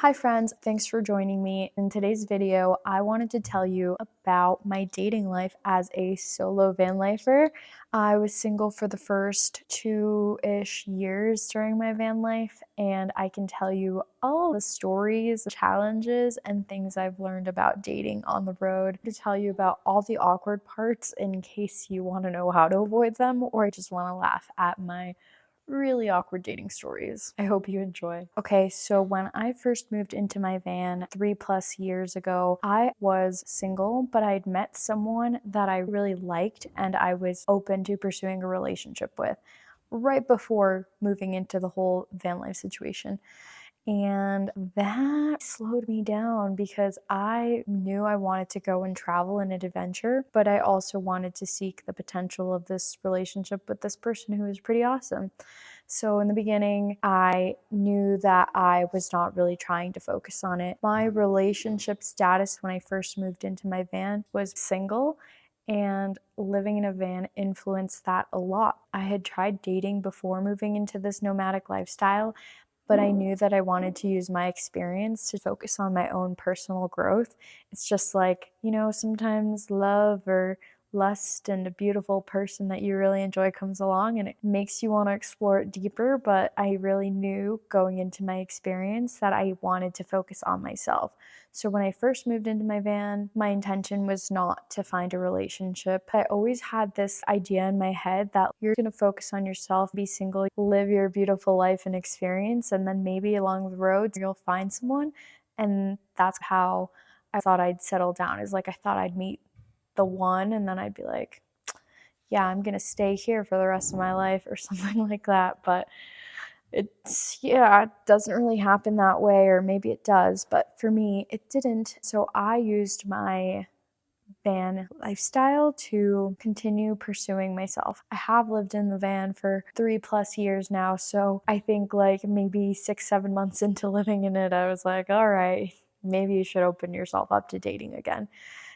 Hi friends, thanks for joining me. In today's video, I wanted to tell you about my dating life as a solo van lifer. I was single for the first 2-ish years during my van life, and I can tell you all the stories, challenges, and things I've learned about dating on the road to tell you about all the awkward parts in case you want to know how to avoid them or just want to laugh at my really awkward dating stories. I hope you enjoy. Okay, so when I first moved into my van 3+ years ago, I was single, but I'd met someone that I really liked and I was open to pursuing a relationship with right before moving into the whole van life situation. And that slowed me down because I knew I wanted to go and travel in an adventure, but I also wanted to seek the potential of this relationship with this person who was pretty awesome. So in the beginning, I knew that I was not really trying to focus on it. My relationship status when I first moved into my van was single, and living in a van influenced that a lot. I had tried dating before moving into this nomadic lifestyle, but I knew that I wanted to use my experience to focus on my own personal growth. It's just like, sometimes love or lust and a beautiful person that you really enjoy comes along and it makes you want to explore it deeper. But I really knew going into my experience that I wanted to focus on myself. So when I first moved into my van, my intention was not to find a relationship. I always had this idea in my head that you're going to focus on yourself, be single, live your beautiful life and experience, and then maybe along the road you'll find someone. And that's how I thought I'd settle down, is like I thought I'd meet the one and then I'd be like, yeah, I'm going to stay here for the rest of my life or something like that. But it doesn't really happen that way, or maybe it does, but for me, it didn't. So I used my van lifestyle to continue pursuing myself. I have lived in the van for 3+ years now, so I think like maybe 6-7 months into living in it, I was like, all right, maybe you should open yourself up to dating again.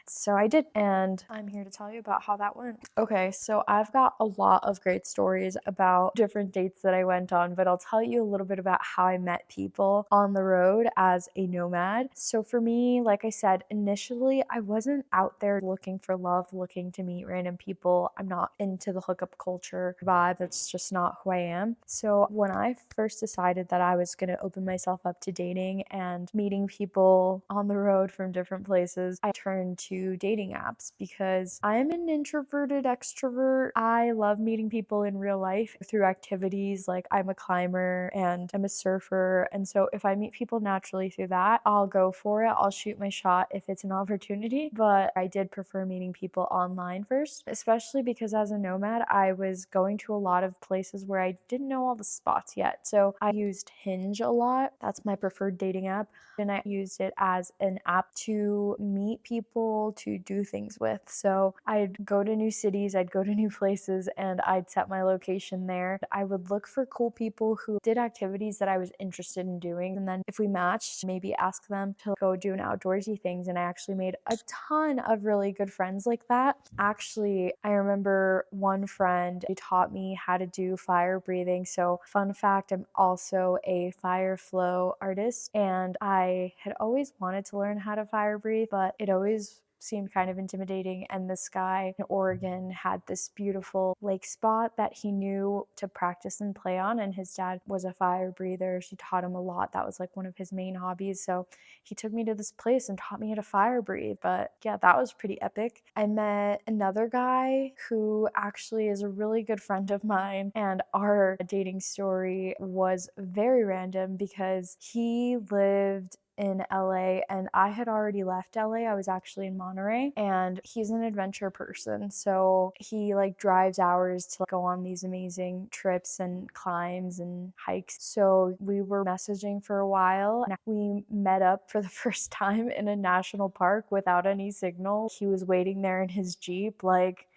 So I did, and I'm here to tell you about how that went. Okay, so I've got a lot of great stories about different dates that I went on, but I'll tell you a little bit about how I met people on the road as a nomad. So for me, like I said, initially I wasn't out there looking for love, looking to meet random people. I'm not into the hookup culture vibe. That's just not who I am. So when I first decided that I was going to open myself up to dating and meeting people on the road from different places, I turned to dating apps because I'm an introverted extrovert. I love meeting people in real life through activities. Like I'm a climber and I'm a surfer. And so if I meet people naturally through that, I'll go for it. I'll shoot my shot if it's an opportunity. But I did prefer meeting people online first, especially because as a nomad, I was going to a lot of places where I didn't know all the spots yet. So I used Hinge a lot. That's my preferred dating app. And I used it as an app to meet people, to do things with. So I'd go to new cities, I'd go to new places, and I'd set my location there. I would look for cool people who did activities that I was interested in doing. And then if we matched, maybe ask them to go do an outdoorsy things. And I actually made a ton of really good friends like that. Actually, I remember one friend who taught me how to do fire breathing. So fun fact, I'm also a fire flow artist, and I had always wanted to learn how to fire breathe, but it always seemed kind of intimidating. And this guy in Oregon had this beautiful lake spot that he knew to practice and play on, and his dad was a fire breather. She taught him a lot. That was like one of his main hobbies. So he took me to this place and taught me how to fire breathe. But yeah, that was pretty epic. I met another guy who actually is a really good friend of mine, and our dating story was very random because he lived in LA and I had already left LA. I was actually in Monterey, and he's an adventure person. So he like drives hours to go on these amazing trips and climbs and hikes. So we were messaging for a while. We met up for the first time in a national park without any signal. He was waiting there in his Jeep, like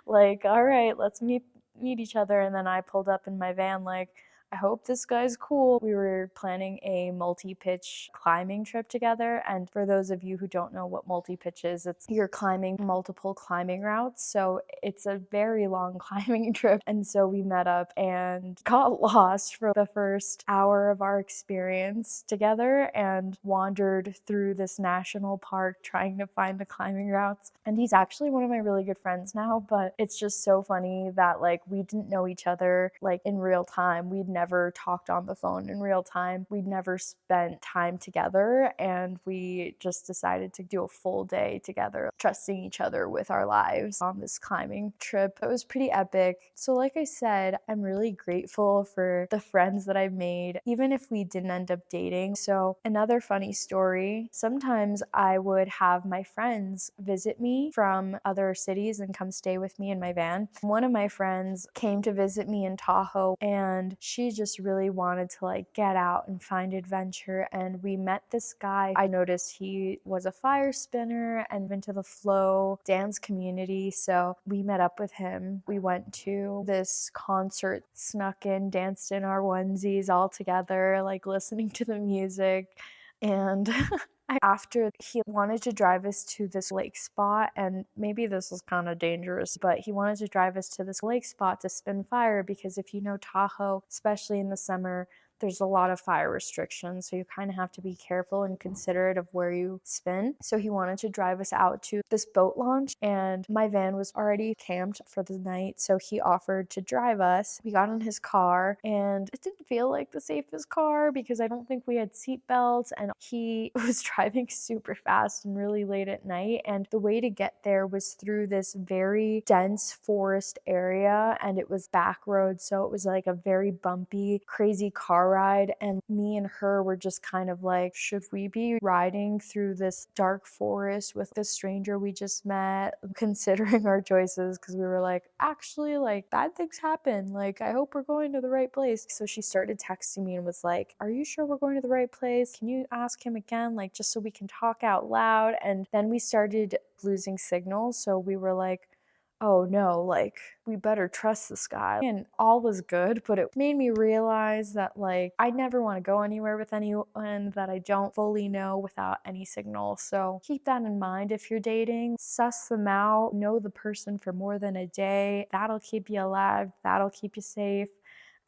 like, all right, let's meet each other. And then I pulled up in my van like, I hope this guy's cool. We were planning a multi-pitch climbing trip together. And for those of you who don't know what multi-pitch is, it's you're climbing multiple climbing routes. So it's a very long climbing trip. And so we met up and got lost for the first hour of our experience together and wandered through this national park trying to find the climbing routes. And he's actually one of my really good friends now, but it's just so funny that like we didn't know each other like in real time. We'd never talked on the phone in real time. We'd never spent time together, and we just decided to do a full day together, trusting each other with our lives on this climbing trip. It was pretty epic. So like I said, I'm really grateful for the friends that I've made, even if we didn't end up dating. So another funny story, sometimes I would have my friends visit me from other cities and come stay with me in my van. One of my friends came to visit me in Tahoe, and she just really wanted to like get out and find adventure. And we met this guy. I noticed he was a fire spinner and into the flow dance community. So we met up with him. We went to this concert, snuck in, danced in our onesies all together, like listening to the music. And after, he wanted to drive us to this lake spot, and maybe this was kind of dangerous, but he wanted to drive us to this lake spot to spin fire, because if you know Tahoe, especially in the summer, there's a lot of fire restrictions, so you kind of have to be careful and considerate of where you spin. So he wanted to drive us out to this boat launch, and my van was already camped for the night, so he offered to drive us. We got in his car, and it didn't feel like the safest car because I don't think we had seat belts, and he was driving super fast and really late at night, and the way to get there was through this very dense forest area, and it was back roads, so it was like a very bumpy, crazy car ride. And me and her were just kind of like, should we be riding through this dark forest with this stranger we just met, considering our choices, because we were like, actually, like, bad things happen, like, I hope we're going to the right place. So she started texting me and was like, are you sure we're going to the right place? Can you ask him again, like, just so we can talk out loud? And then we started losing signal, so we were like, oh no, like, we better trust this guy. And all was good, but it made me realize that like I never want to go anywhere with anyone that I don't fully know without any signal. So keep that in mind if you're dating. Suss them out, know the person for more than a day. That'll keep you alive, that'll keep you safe.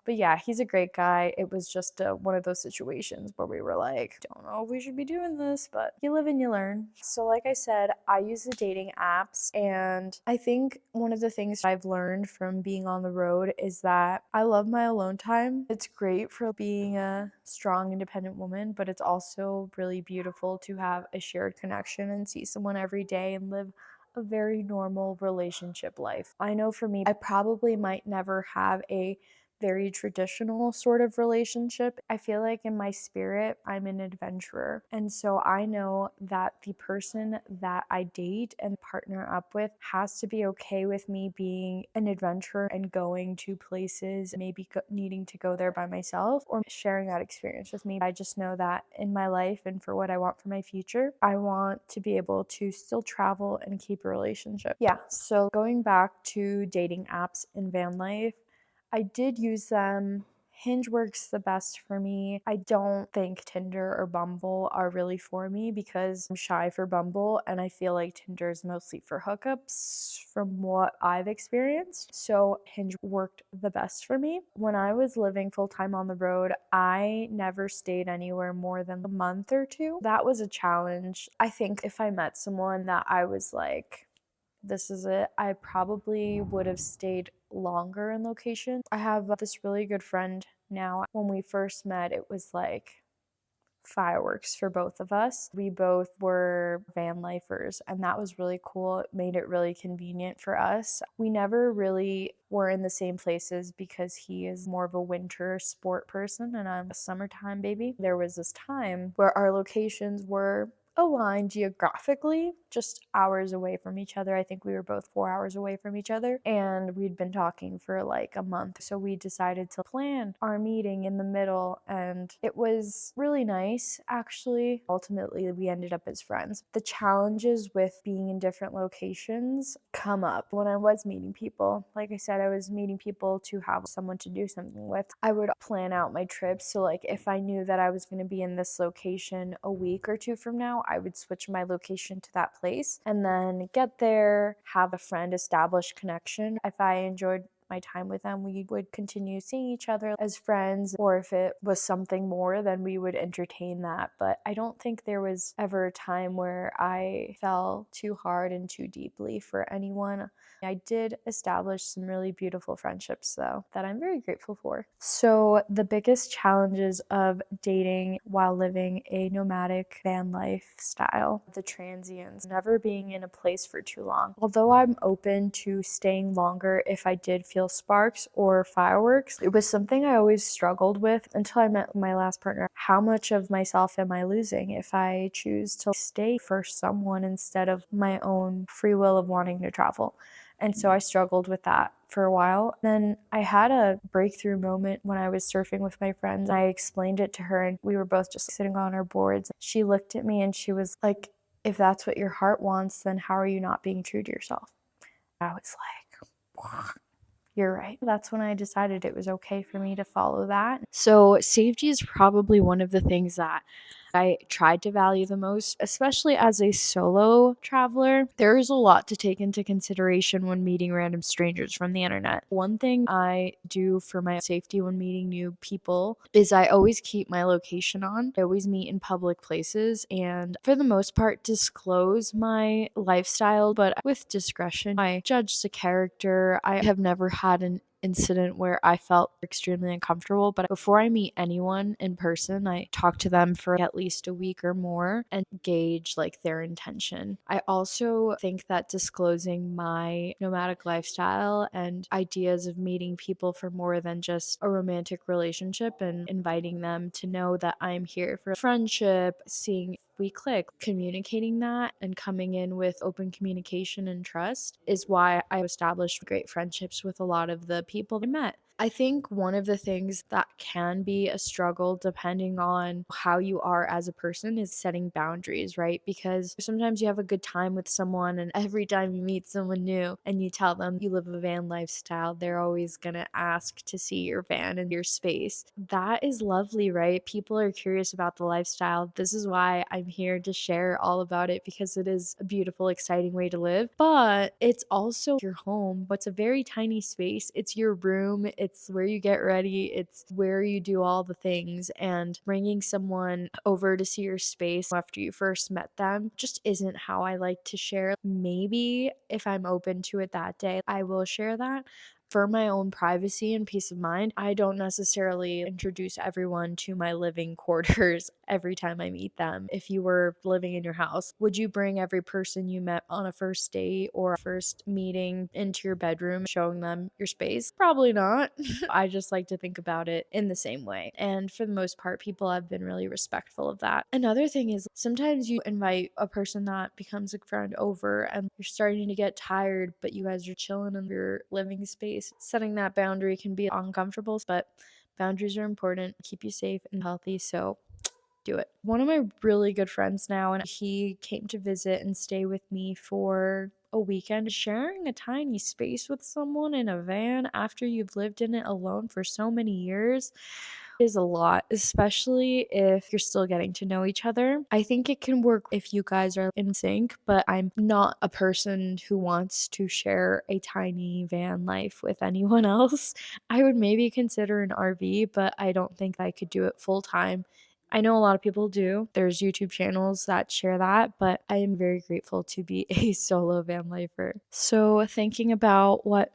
But yeah, he's a great guy. It was just one of those situations where we were like, don't know if we should be doing this, but you live and you learn. So like I said, I use the dating apps, and I think one of the things I've learned from being on the road is that I love my alone time. It's great for being a strong, independent woman, but it's also really beautiful to have a shared connection and see someone every day and live a very normal relationship life. I know for me, I probably might never have a very traditional sort of relationship. I feel like in my spirit, I'm an adventurer. And so I know that the person that I date and partner up with has to be okay with me being an adventurer and going to places, maybe needing to go there by myself or sharing that experience with me. I just know that in my life and for what I want for my future, I want to be able to still travel and keep a relationship. Yeah, so going back to dating apps in van life, I did use them. Hinge works the best for me. I don't think Tinder or Bumble are really for me because I'm shy for Bumble, and I feel like Tinder is mostly for hookups from what I've experienced. So Hinge worked the best for me. When I was living full-time on the road, I never stayed anywhere more than a month or two. That was a challenge. I think if I met someone that I was like, this is it, I probably would have stayed longer in location. I have this really good friend now. When we first met, it was like fireworks for both of us. We both were van lifers, and that was really cool. It made it really convenient for us. We never really were in the same places because he is more of a winter sport person and I'm a summertime baby. There was this time where our locations were aligned geographically, just hours away from each other. I think we were both 4 hours away from each other, and we'd been talking for like a month. So we decided to plan our meeting in the middle, and it was really nice, actually. Ultimately, we ended up as friends. The challenges with being in different locations come up when I was meeting people. Like I said, I was meeting people to have someone to do something with. I would plan out my trips. So, like, if I knew that I was going to be in this location a week or two from now, I would switch my location to that place and then get there, have a friend establish connection. If I enjoyed my time with them, we would continue seeing each other as friends, or if it was something more, then we would entertain that. But I don't think there was ever a time where I fell too hard and too deeply for anyone. I did establish some really beautiful friendships, though, that I'm very grateful for. So, the biggest challenges of dating while living a nomadic van lifestyle, the transients, never being in a place for too long. Although I'm open to staying longer if I did feel sparks or fireworks, it was something I always struggled with until I met my last partner. How much of myself am I losing if I choose to stay for someone instead of my own free will of wanting to travel? And so I struggled with that for a while. Then I had a breakthrough moment when I was surfing with my friends. I explained it to her, and we were both just sitting on our boards. She looked at me and she was like, if that's what your heart wants, then how are you not being true to yourself? I was like, you're right. That's when I decided it was okay for me to follow that. So, safety is probably one of the things that I tried to value the most, especially as a solo traveler. There is a lot to take into consideration when meeting random strangers from the internet. One thing I do for my safety when meeting new people is I always keep my location on. I always meet in public places and, for the most part, disclose my lifestyle, but with discretion. I judge the character. I have never had an incident where I felt extremely uncomfortable, but before I meet anyone in person, I talk to them for at least a week or more and gauge like their intention. I also think that disclosing my nomadic lifestyle and ideas of meeting people for more than just a romantic relationship and inviting them to know that I'm here for friendship, seeing we click, communicating that and coming in with open communication and trust is why I established great friendships with a lot of the people I met. I think one of the things that can be a struggle depending on how you are as a person is setting boundaries, right? Because sometimes you have a good time with someone, and every time you meet someone new and you tell them you live a van lifestyle, they're always going to ask to see your van and your space. That is lovely, right? People are curious about the lifestyle. This is why I'm here to share all about it, because it is a beautiful, exciting way to live. But it's also your home. It's a very tiny space. It's your room. It's where you get ready. It's where you do all the things. And bringing someone over to see your space after you first met them just isn't how I like to share. Maybe if I'm open to it that day, I will share that. For my own privacy and peace of mind, I don't necessarily introduce everyone to my living quarters every time I meet them. If you were living in your house, would you bring every person you met on a first date or a first meeting into your bedroom, showing them your space? Probably not. I just like to think about it in the same way. And for the most part, people have been really respectful of that. Another thing is sometimes you invite a person that becomes a friend over and you're starting to get tired, but you guys are chilling in your living space. Setting that boundary can be uncomfortable, but boundaries are important, keep you safe and healthy. So do it. One of my really good friends now, and he came to visit and stay with me for a weekend. Sharing a tiny space with someone in a van after you've lived in it alone for so many years is a lot, especially if you're still getting to know each other. I think it can work if you guys are in sync, but I'm not a person who wants to share a tiny van life with anyone else. I would maybe consider an RV, but I don't think I could do it full time. I know a lot of people do. There's YouTube channels that share that, but I am very grateful to be a solo van lifer. So thinking about what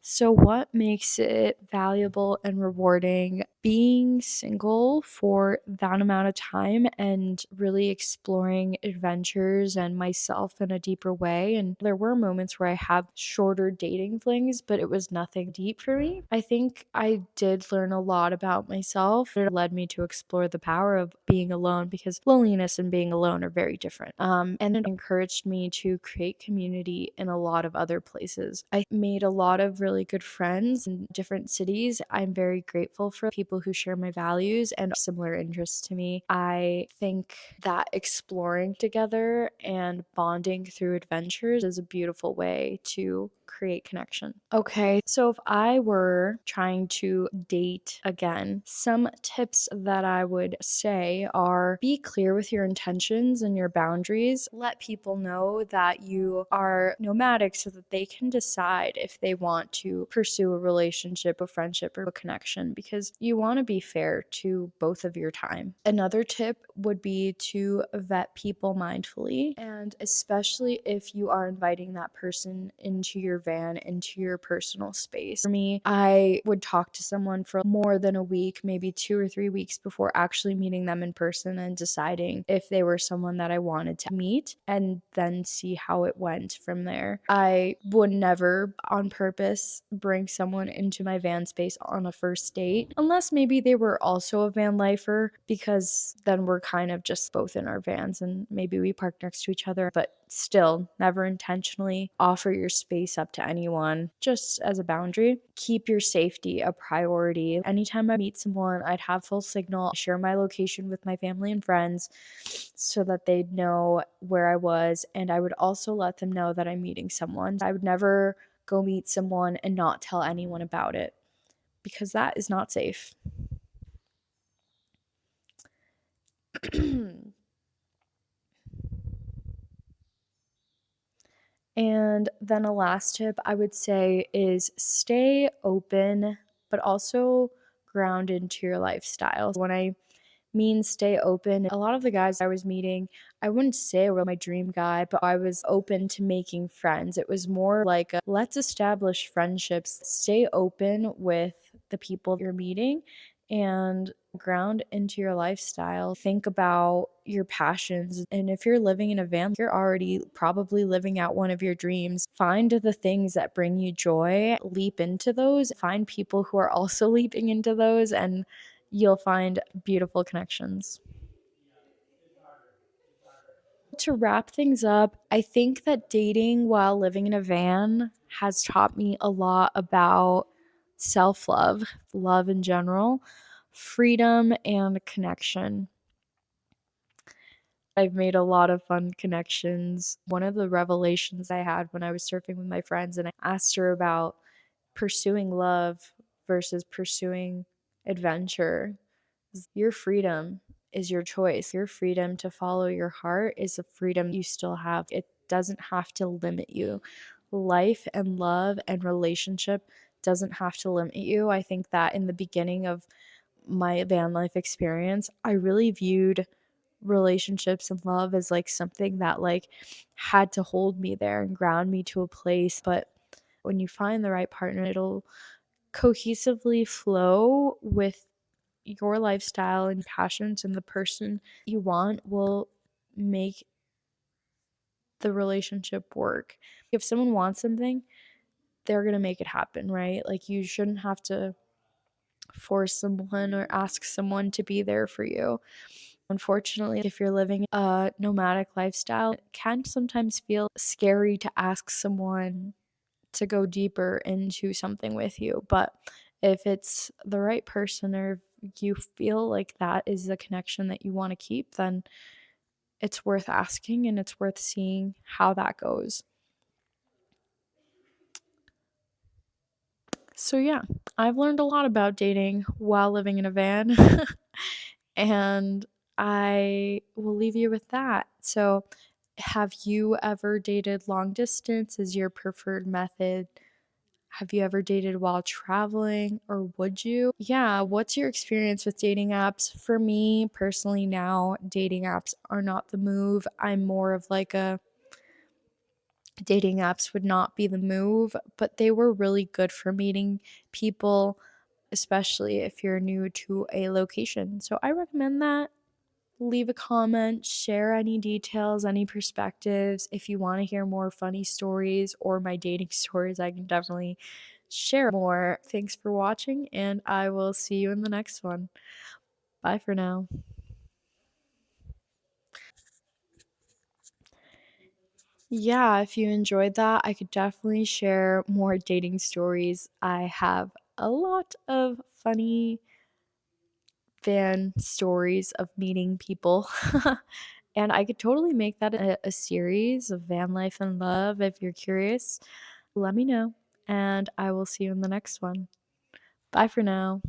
makes it valuable and rewarding being single for that amount of time and really exploring adventures and myself in a deeper way. And there were moments where I had shorter dating flings, but it was nothing deep for me. I think I did learn a lot about myself. It led me to explore the power of being alone, because loneliness and being alone are very different. And it encouraged me to create community in a lot of other places. I made a lot of really good friends in different cities. I'm very grateful for people who share my values and similar interests to me. I think that exploring together and bonding through adventures is a beautiful way to create connection. Okay, so if I were trying to date again, some tips that I would say are: be clear with your intentions and your boundaries. Let people know that you are nomadic so that they can decide if they want to pursue a relationship, a friendship, or a connection, because you want to be fair to both of your time. Another tip would be to vet people mindfully, and especially if you are inviting that person into your van, into your personal space. For me, I would talk to someone for more than a week, maybe 2 or 3 weeks, before actually meeting them in person and deciding if they were someone that I wanted to meet, and then see how it went from there. I would never on purpose bring someone into my van space on a first date, unless maybe they were also a van lifer, because then we're kind of just both in our vans and maybe we park next to each other. But still, never intentionally offer your space up to anyone, just as a boundary. Keep your safety a priority. Anytime I meet someone, I'd have full signal, share my location with my family and friends so that they'd know where I was, and I would also let them know that I'm meeting someone. I would never go meet someone and not tell anyone about it, because that is not safe. And then a last tip I would say is stay open, but also ground into your lifestyle. When I mean stay open, a lot of the guys I was meeting, I wouldn't say were my dream guy, but I was open to making friends. It was more like let's establish friendships, stay open with the people you're meeting, and ground into your lifestyle. Think about your passions. And if you're living in a van, you're already probably living out one of your dreams. Find the things that bring you joy, leap into those, find people who are also leaping into those, and you'll find beautiful connections. To wrap things up, I think that dating while living in a van has taught me a lot about self love, love in general, freedom, and connection. I've made a lot of fun connections. One of the revelations I had when I was surfing with my friends and I asked her about pursuing love versus pursuing adventure: your freedom is your choice. Your freedom to follow your heart is a freedom you still have. It doesn't have to limit you. Life and love and relationship doesn't have to limit you. I think that in the beginning of my van life experience, I really viewed relationships and love as like something that like had to hold me there and ground me to a place. But when you find the right partner, it'll cohesively flow with your lifestyle and passions, and the person you want will make the relationship work. If someone wants something, they're going to make it happen, right? Like, you shouldn't have to force someone or ask someone to be there for you. Unfortunately, if you're living a nomadic lifestyle, it can sometimes feel scary to ask someone to go deeper into something with you. But if it's the right person, or if you feel like that is the connection that you want to keep, then it's worth asking and it's worth seeing how that goes. So, yeah, I've learned a lot about dating while living in a van. And I will leave you with that. So, have you ever dated long distance? Is your preferred method? Have you ever dated while traveling, or would you? Yeah, what's your experience with dating apps? For me personally, now dating apps are not the move. I'm more of like a dating apps would not be the move, but they were really good for meeting people. especially if you're new to a location. So I recommend that. Leave a comment, share any details, any perspectives. If you want to hear more funny stories or my dating stories, I can definitely share more. Thanks for watching, and I will see you in the next one. Bye for now. Yeah, if you enjoyed that, I could definitely share more dating stories. I have a lot of funny fan stories of meeting people. And I could totally make that a series of van life and love. If you're curious, let me know, and I will see you in the next one. Bye for now.